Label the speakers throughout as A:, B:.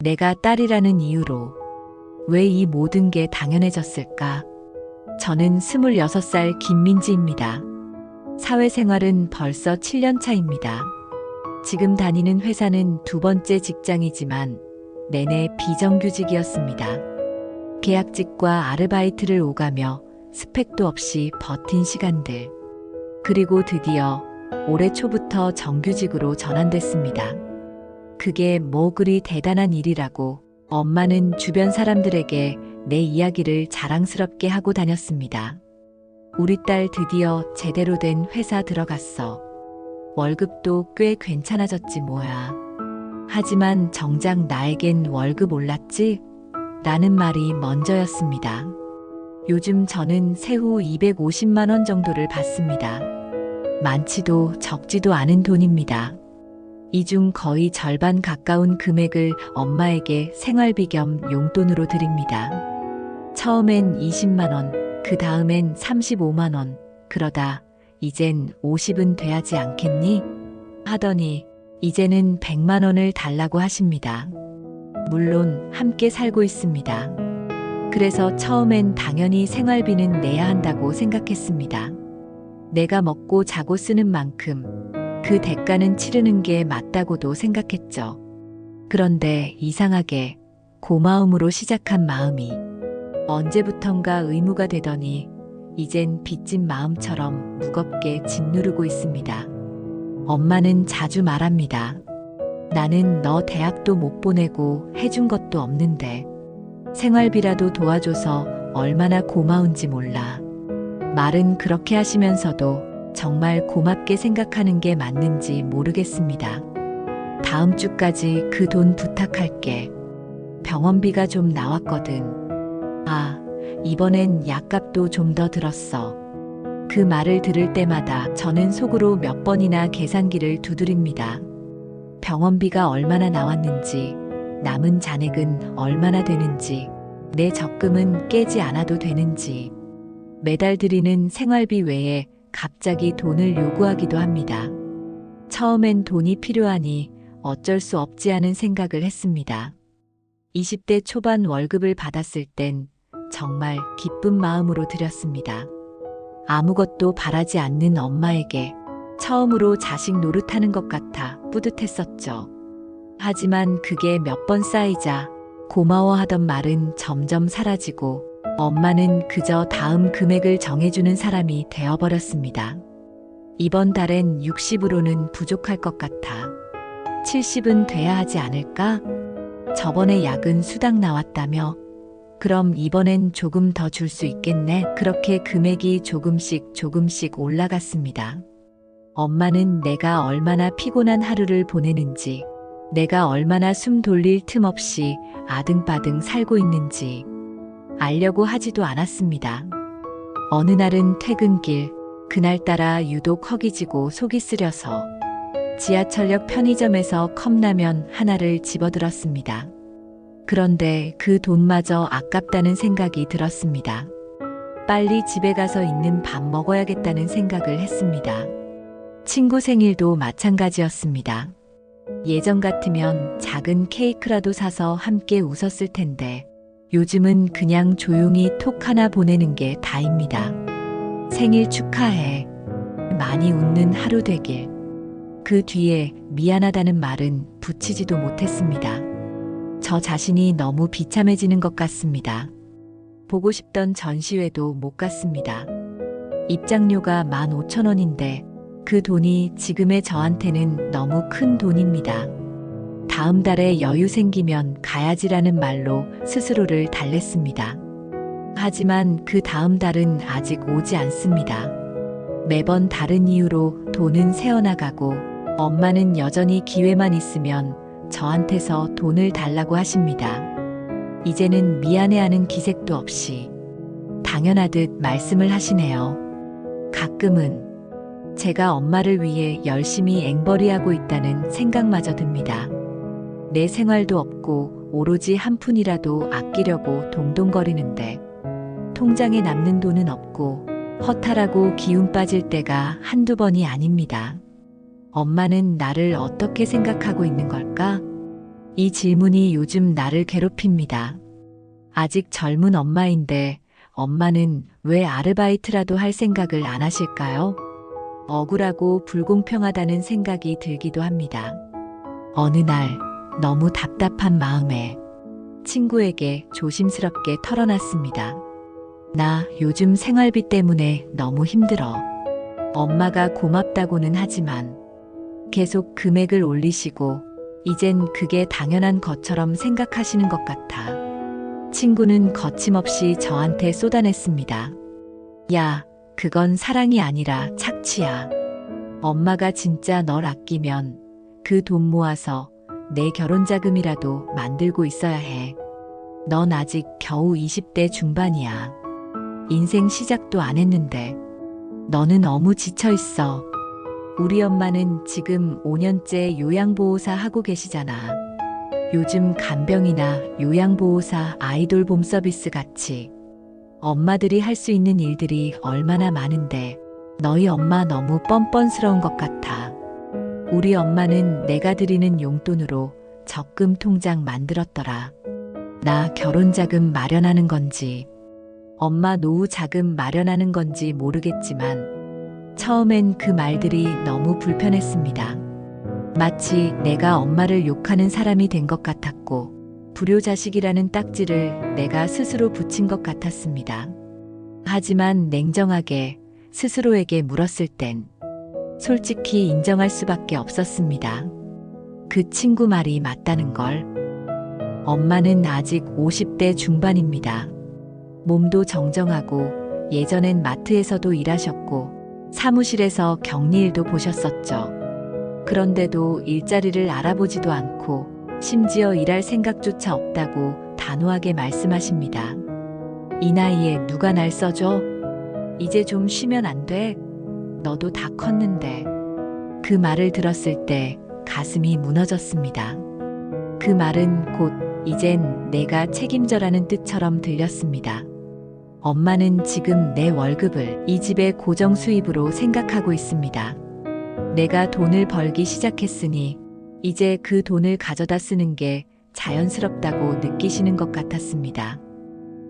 A: 내가 딸이라는 이유로 왜 이 모든 게 당연해졌을까? 저는 26살 김민지입니다. 사회생활은 벌써 7년 차입니다. 지금 다니는 회사는 두 번째 직장이지만 내내 비정규직이었습니다. 계약직과 아르바이트를 오가며 스펙도 없이 버틴 시간들. 그리고 드디어 올해 초부터 정규직으로 전환됐습니다. 그게 뭐 그리 대단한 일이라고 엄마는 주변 사람들에게 내 이야기를 자랑스럽게 하고 다녔습니다. 우리 딸 드디어 제대로 된 회사 들어갔어. 월급도 꽤 괜찮아졌지 뭐야. 하지만 정작 나에겐 월급 올랐지? 라는 말이 먼저였습니다. 요즘 저는 세후 250만 원 정도를 받습니다. 많지도 적지도 않은 돈입니다. 이 중 거의 절반 가까운 금액을 엄마에게 생활비 겸 용돈으로 드립니다. 처음엔 20만 원, 그 다음엔 35만 원, 그러다 이젠 50은 돼야지 않겠니? 하더니 이제는 100만 원을 달라고 하십니다. 물론 함께 살고 있습니다. 그래서 처음엔 당연히 생활비는 내야 한다고 생각했습니다. 내가 먹고 자고 쓰는 만큼 그 대가는 치르는 게 맞다고도 생각했죠. 그런데 이상하게 고마움으로 시작한 마음이 언제부턴가 의무가 되더니 이젠 빚진 마음처럼 무겁게 짓누르고 있습니다. 엄마는 자주 말합니다. 나는 너 대학도 못 보내고 해준 것도 없는데 생활비라도 도와줘서 얼마나 고마운지 몰라. 말은 그렇게 하시면서도 정말 고맙게 생각하는 게 맞는지 모르겠습니다. 다음 주까지 그 돈 부탁할게. 병원비가 좀 나왔거든. 아, 이번엔 약값도 좀 더 들었어. 그 말을 들을 때마다 저는 속으로 몇 번이나 계산기를 두드립니다. 병원비가 얼마나 나왔는지, 남은 잔액은 얼마나 되는지, 내 적금은 깨지 않아도 되는지, 매달 드리는 생활비 외에 갑자기 돈을 요구하기도 합니다. 처음엔 돈이 필요하니 어쩔 수 없지 않은 생각을 했습니다. 20대 초반 월급을 받았을 땐 정말 기쁜 마음으로 드렸습니다. 아무것도 바라지 않는 엄마에게 처음으로 자식 노릇하는 것 같아 뿌듯했었죠. 하지만 그게 몇 번 쌓이자 고마워하던 말은 점점 사라지고 엄마는 그저 다음 금액을 정해주는 사람이 되어버렸습니다. 이번 달엔 60으로는 부족할 것 같아. 70은 돼야 하지 않을까? 저번에 약은 수당 나왔다며? 그럼 이번엔 조금 더 줄 수 있겠네? 그렇게 금액이 조금씩 올라갔습니다. 엄마는 내가 얼마나 피곤한 하루를 보내는지, 내가 얼마나 숨 돌릴 틈 없이 아등바등 살고 있는지 알려고 하지도 않았습니다. 어느 날은 퇴근길, 그날따라 유독 허기지고 속이 쓰려서 지하철역 편의점에서 컵라면 하나를 집어들었습니다. 그런데 그 돈마저 아깝다는 생각이 들었습니다. 빨리 집에 가서 있는 밥 먹어야겠다는 생각을 했습니다. 친구 생일도 마찬가지였습니다. 예전 같으면 작은 케이크라도 사서 함께 웃었을 텐데 요즘은 그냥 조용히 톡 하나 보내는 게 다입니다. 생일 축하해. 많이 웃는 하루 되길. 그 뒤에 미안하다는 말은 붙이지도 못했습니다. 저 자신이 너무 비참해지는 것 같습니다. 보고 싶던 전시회도 못 갔습니다. 입장료가 15,000원인데 그 돈이 지금의 저한테는 너무 큰 돈입니다. 다음 달에 여유 생기면 가야지라는 말로 스스로를 달랬습니다. 하지만 그 다음 달은 아직 오지 않습니다. 매번 다른 이유로 돈은 새어나가고 엄마는 여전히 기회만 있으면 저한테서 돈을 달라고 하십니다. 이제는 미안해하는 기색도 없이 당연하듯 말씀을 하시네요. 가끔은 제가 엄마를 위해 열심히 앵벌이하고 있다는 생각마저 듭니다. 내 생활도 없고 오로지 한 푼이라도 아끼려고 동동거리는데 통장에 남는 돈은 없고 허탈하고 기운 빠질 때가 한두 번이 아닙니다. 엄마는 나를 어떻게 생각하고 있는 걸까? 이 질문이 요즘 나를 괴롭힙니다. 아직 젊은 엄마인데 엄마는 왜 아르바이트라도 할 생각을 안 하실까요? 억울하고 불공평하다는 생각이 들기도 합니다. 어느 날 너무 답답한 마음에 친구에게 조심스럽게 털어놨습니다. 나 요즘 생활비 때문에 너무 힘들어. 엄마가 고맙다고는 하지만 계속 금액을 올리시고 이젠 그게 당연한 것처럼 생각하시는 것 같아. 친구는 거침없이 저한테 쏟아냈습니다. 야, 그건 사랑이 아니라 착취야. 엄마가 진짜 널 아끼면 그 돈 모아서 내 결혼 자금이라도 만들고 있어야 해. 넌 아직 겨우 20대 중반이야. 인생 시작도 안 했는데 너는 너무 지쳐 있어. 우리 엄마는 지금 5년째 요양보호사 하고 계시잖아. 요즘 간병이나 요양보호사 아이돌 봄 서비스 같이 엄마들이 할 수 있는 일들이 얼마나 많은데 너희 엄마 너무 뻔뻔스러운 것 같아. 우리 엄마는 내가 드리는 용돈으로 적금 통장 만들었더라. 나 결혼 자금 마련하는 건지 엄마 노후 자금 마련하는 건지 모르겠지만 처음엔 그 말들이 너무 불편했습니다. 마치 내가 엄마를 욕하는 사람이 된 것 같았고 불효자식이라는 딱지를 내가 스스로 붙인 것 같았습니다. 하지만 냉정하게 스스로에게 물었을 땐 솔직히 인정할 수밖에 없었습니다. 그 친구 말이 맞다는 걸. 엄마는 아직 50대 중반입니다. 몸도 정정하고 예전엔 마트에서도 일하셨고 사무실에서 격리일도 보셨었죠. 그런데도 일자리를 알아보지도 않고 심지어 일할 생각조차 없다고 단호하게 말씀하십니다. 이 나이에 누가 날 써줘? 이제 좀 쉬면 안 돼? 너도 다 컸는데. 그 말을 들었을 때 가슴이 무너졌습니다. 그 말은 곧 이젠 내가 책임져라는 뜻처럼 들렸습니다. 엄마는 지금 내 월급을 이 집의 고정 수입으로 생각하고 있습니다. 내가 돈을 벌기 시작했으니 이제 그 돈을 가져다 쓰는 게 자연스럽다고 느끼시는 것 같았습니다.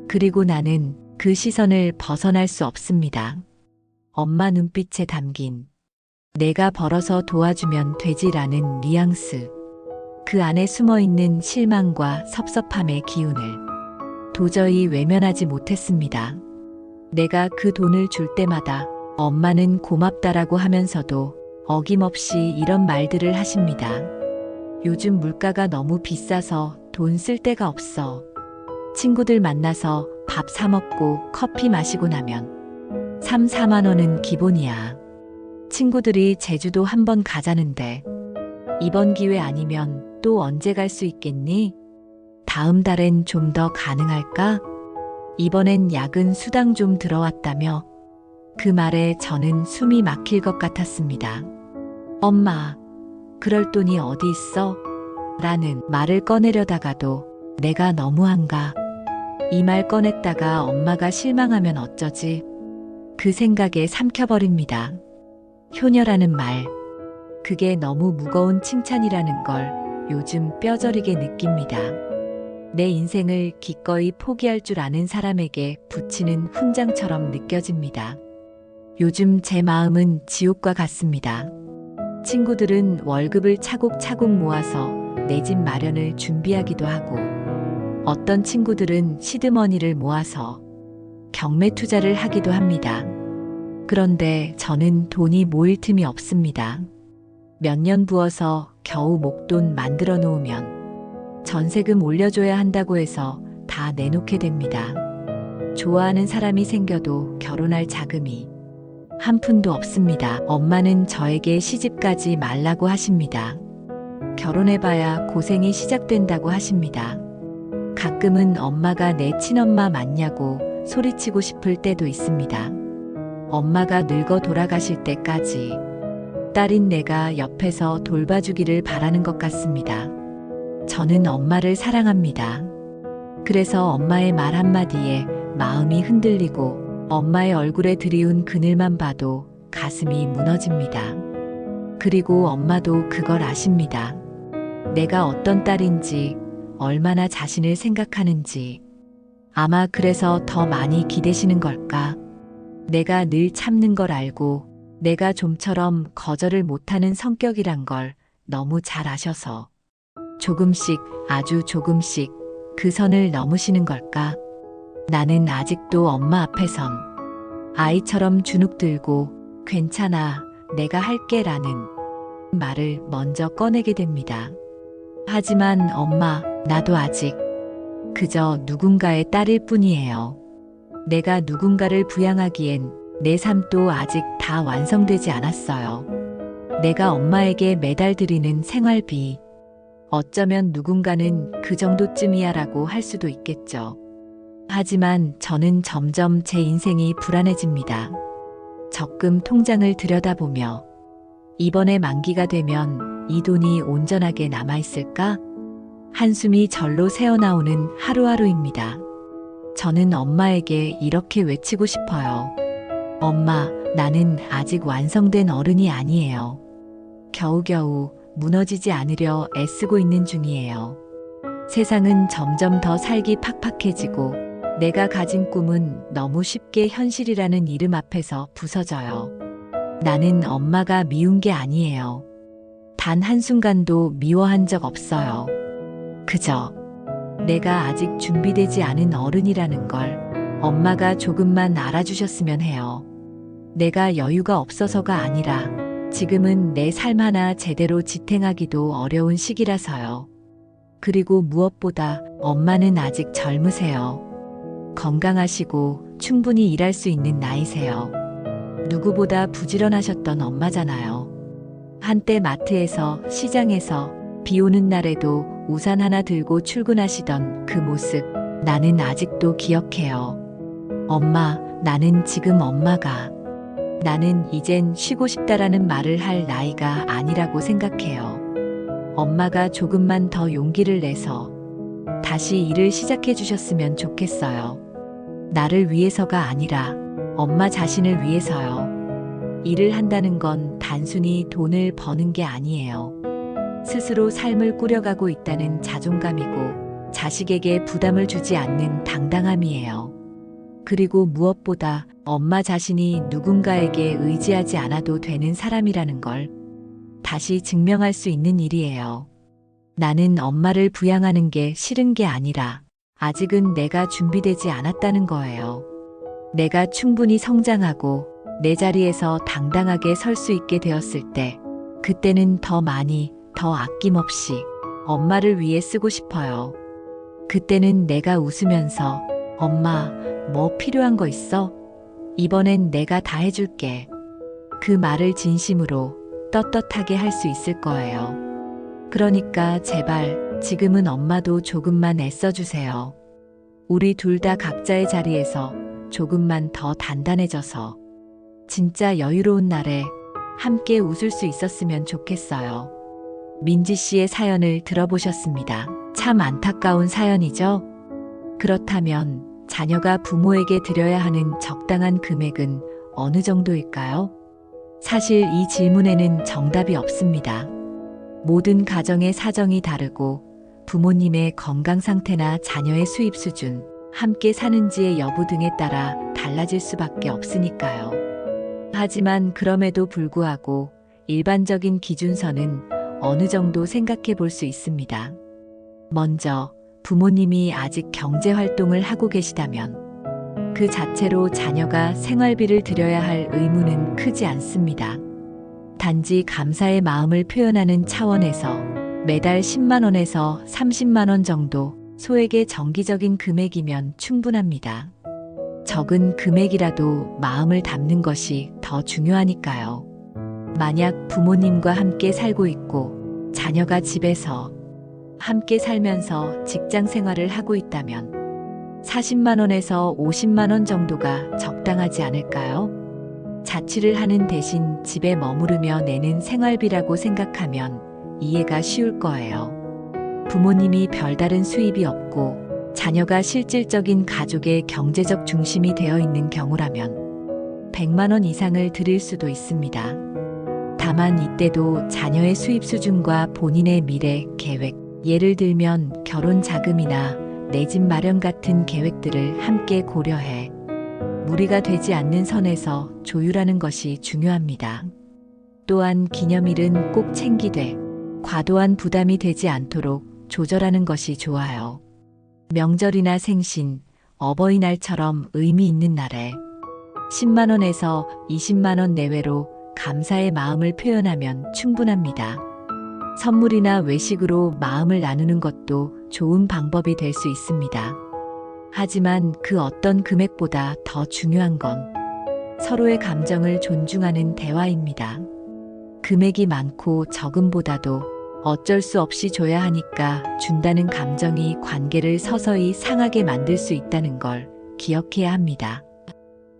A: 그리고 나는 그 시선을 벗어날 수 없습니다. 엄마 눈빛에 담긴 내가 벌어서 도와주면 되지라는 뉘앙스. 그 안에 숨어있는 실망과 섭섭함의 기운을 도저히 외면하지 못했습니다. 내가 그 돈을 줄 때마다 엄마는 고맙다라고 하면서도 어김없이 이런 말들을 하십니다. 요즘 물가가 너무 비싸서 돈 쓸 데가 없어. 친구들 만나서 밥 사 먹고 커피 마시고 나면 3, 4만 원은 기본이야. 친구들이 제주도 한번 가자는데 이번 기회 아니면 또 언제 갈 수 있겠니? 다음 달엔 좀 더 가능할까? 이번엔 야근 수당 좀 들어왔다며. 그 말에 저는 숨이 막힐 것 같았습니다. 엄마, 그럴 돈이 어디 있어? 라는 말을 꺼내려다가도 내가 너무한가? 이 말 꺼냈다가 엄마가 실망하면 어쩌지? 그 생각에 삼켜버립니다. 효녀라는 말, 그게 너무 무거운 칭찬이라는 걸 요즘 뼈저리게 느낍니다. 내 인생을 기꺼이 포기할 줄 아는 사람에게 붙이는 훈장처럼 느껴집니다. 요즘 제 마음은 지옥과 같습니다. 친구들은 월급을 차곡차곡 모아서 내 집 마련을 준비하기도 하고 어떤 친구들은 시드머니를 모아서 경매 투자를 하기도 합니다. 그런데 저는 돈이 모일 틈이 없습니다. 몇 년 부어서 겨우 목돈 만들어 놓으면 전세금 올려줘야 한다고 해서 다 내놓게 됩니다. 좋아하는 사람이 생겨도 결혼할 자금이 한 푼도 없습니다. 엄마는 저에게 시집가지 말라고 하십니다. 결혼해봐야 고생이 시작된다고 하십니다. 가끔은 엄마가 내 친엄마 맞냐고 소리치고 싶을 때도 있습니다. 엄마가 늙어 돌아가실 때까지 딸인 내가 옆에서 돌봐주기를 바라는 것 같습니다. 저는 엄마를 사랑합니다. 그래서 엄마의 말 한마디에 마음이 흔들리고 엄마의 얼굴에 드리운 그늘만 봐도 가슴이 무너집니다. 그리고 엄마도 그걸 아십니다. 내가 어떤 딸인지, 얼마나 자신을 생각하는지. 아마 그래서 더 많이 기대시는 걸까? 내가 늘 참는 걸 알고 내가 좀처럼 거절을 못하는 성격이란 걸 너무 잘 아셔서 조금씩, 아주 조금씩 그 선을 넘으시는 걸까? 나는 아직도 엄마 앞에선 아이처럼 주눅 들고 괜찮아, 내가 할게 라는 말을 먼저 꺼내게 됩니다. 하지만 엄마, 나도 아직 그저 누군가의 딸일 뿐이에요. 내가 누군가를 부양하기엔 내 삶도 아직 다 완성되지 않았어요. 내가 엄마에게 매달 드리는 생활비. 어쩌면 누군가는 그 정도쯤이야 라고 할 수도 있겠죠. 하지만 저는 점점 제 인생이 불안해집니다. 적금 통장을 들여다보며 이번에 만기가 되면 이 돈이 온전하게 남아있을까? 한숨이 절로 새어나오는 하루하루입니다. 저는 엄마에게 이렇게 외치고 싶어요. 엄마, 나는 아직 완성된 어른이 아니에요. 겨우겨우 무너지지 않으려 애쓰고 있는 중이에요. 세상은 점점 더 살기 팍팍해지고 내가 가진 꿈은 너무 쉽게 현실이라는 이름 앞에서 부서져요. 나는 엄마가 미운 게 아니에요. 단 한순간도 미워한 적 없어요. 그저 내가 아직 준비되지 않은 어른이라는 걸 엄마가 조금만 알아주셨으면 해요. 내가 여유가 없어서가 아니라 지금은 내 삶 하나 제대로 지탱하기도 어려운 시기라서요. 그리고 무엇보다 엄마는 아직 젊으세요. 건강하시고 충분히 일할 수 있는 나이세요. 누구보다 부지런하셨던 엄마잖아요. 한때 마트에서, 시장에서 비 오는 날에도 우산 하나 들고 출근하시던 그 모습, 나는 아직도 기억해요. 엄마, 나는 지금 엄마가, 나는 이젠 쉬고 싶다라는 말을 할 나이가 아니라고 생각해요. 엄마가 조금만 더 용기를 내서 다시 일을 시작해 주셨으면 좋겠어요. 나를 위해서가 아니라 엄마 자신을 위해서요. 일을 한다는 건 단순히 돈을 버는 게 아니에요. 스스로 삶을 꾸려가고 있다는 자존감이고 자식에게 부담을 주지 않는 당당함이에요. 그리고 무엇보다 엄마 자신이 누군가에게 의지하지 않아도 되는 사람이라는 걸 다시 증명할 수 있는 일이에요. 나는 엄마를 부양하는 게 싫은 게 아니라 아직은 내가 준비되지 않았다는 거예요. 내가 충분히 성장하고 내 자리에서 당당하게 설 수 있게 되었을 때, 그때는 더 많이, 더 아낌없이 엄마를 위해 쓰고 싶어요. 그때는 내가 웃으면서 엄마, 뭐 필요한 거 있어? 이번엔 내가 다 해줄게. 그 말을 진심으로 떳떳하게 할 수 있을 거예요. 그러니까 제발 지금은 엄마도 조금만 애써주세요. 우리 둘 다 각자의 자리에서 조금만 더 단단해져서 진짜 여유로운 날에 함께 웃을 수 있었으면 좋겠어요. 민지 씨의 사연을 들어보셨습니다. 참 안타까운 사연이죠? 그렇다면 자녀가 부모에게 드려야 하는 적당한 금액은 어느 정도일까요? 사실 이 질문에는 정답이 없습니다. 모든 가정의 사정이 다르고 부모님의 건강 상태나 자녀의 수입 수준, 함께 사는지의 여부 등에 따라 달라질 수밖에 없으니까요. 하지만 그럼에도 불구하고 일반적인 기준선은 어느 정도 생각해 볼 수 있습니다. 먼저 부모님이 아직 경제 활동을 하고 계시다면 그 자체로 자녀가 생활비를 드려야 할 의무는 크지 않습니다. 단지 감사의 마음을 표현하는 차원에서 매달 10만 원에서 30만 원 정도 소액의 정기적인 금액이면 충분합니다. 적은 금액이라도 마음을 담는 것이 더 중요하니까요. 만약 부모님과 함께 살고 있고 자녀가 집에서 함께 살면서 직장 생활을 하고 있다면 40만 원에서 50만 원 정도가 적당하지 않을까요? 자취를 하는 대신 집에 머무르며 내는 생활비라고 생각하면 이해가 쉬울 거예요. 부모님이 별다른 수입이 없고 자녀가 실질적인 가족의 경제적 중심이 되어 있는 경우라면 100만 원 이상을 드릴 수도 있습니다. 다만 이때도 자녀의 수입 수준과 본인의 미래 계획, 예를 들면 결혼 자금이나 내 집 마련 같은 계획들을 함께 고려해 무리가 되지 않는 선에서 조율하는 것이 중요합니다. 또한 기념일은 꼭 챙기되 과도한 부담이 되지 않도록 조절하는 것이 좋아요. 명절이나 생신, 어버이날처럼 의미 있는 날에 10만 원에서 20만 원 내외로 감사의 마음을 표현하면 충분합니다. 선물이나 외식으로 마음을 나누는 것도 좋은 방법이 될 수 있습니다. 하지만 그 어떤 금액보다 더 중요한 건 서로의 감정을 존중하는 대화입니다. 금액이 많고 적음보다도 어쩔 수 없이 줘야 하니까 준다는 감정이 관계를 서서히 상하게 만들 수 있다는 걸 기억해야 합니다.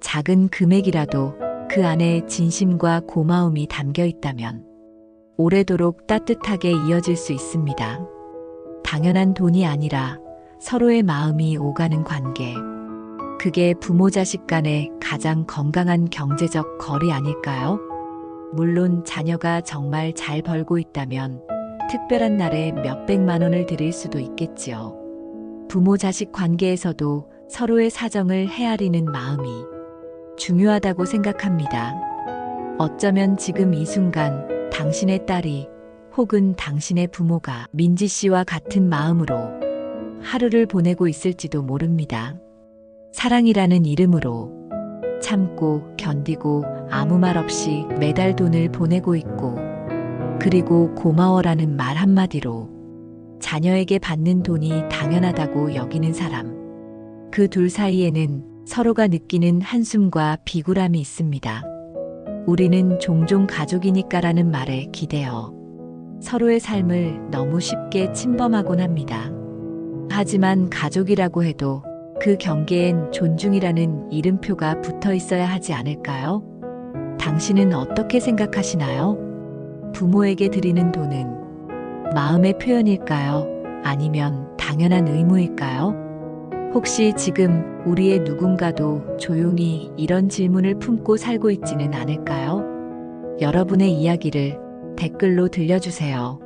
A: 작은 금액이라도 그 안에 진심과 고마움이 담겨 있다면 오래도록 따뜻하게 이어질 수 있습니다. 당연한 돈이 아니라 서로의 마음이 오가는 관계. 그게 부모 자식 간의 가장 건강한 경제적 거리 아닐까요? 물론 자녀가 정말 잘 벌고 있다면 특별한 날에 몇백만 원을 드릴 수도 있겠지요. 부모 자식 관계에서도 서로의 사정을 헤아리는 마음이 중요하다고 생각합니다. 어쩌면 지금 이 순간 당신의 딸이 혹은 당신의 부모가 민지 씨와 같은 마음으로 하루를 보내고 있을지도 모릅니다. 사랑이라는 이름으로 참고 견디고 아무 말 없이 매달 돈을 보내고 있고, 그리고 고마워라는 말 한마디로 자녀에게 받는 돈이 당연하다고 여기는 사람. 그 둘 사이에는 서로가 느끼는 한숨과 비굴함이 있습니다. 우리는 종종 가족이니까라는 말에 기대어 서로의 삶을 너무 쉽게 침범하곤 합니다. 하지만 가족이라고 해도 그 경계엔 존중이라는 이름표가 붙어 있어야 하지 않을까요? 당신은 어떻게 생각하시나요? 부모에게 드리는 돈은 마음의 표현일까요? 아니면 당연한 의무일까요? 혹시 지금 우리의 누군가도 조용히 이런 질문을 품고 살고 있지는 않을까요? 여러분의 이야기를 댓글로 들려주세요.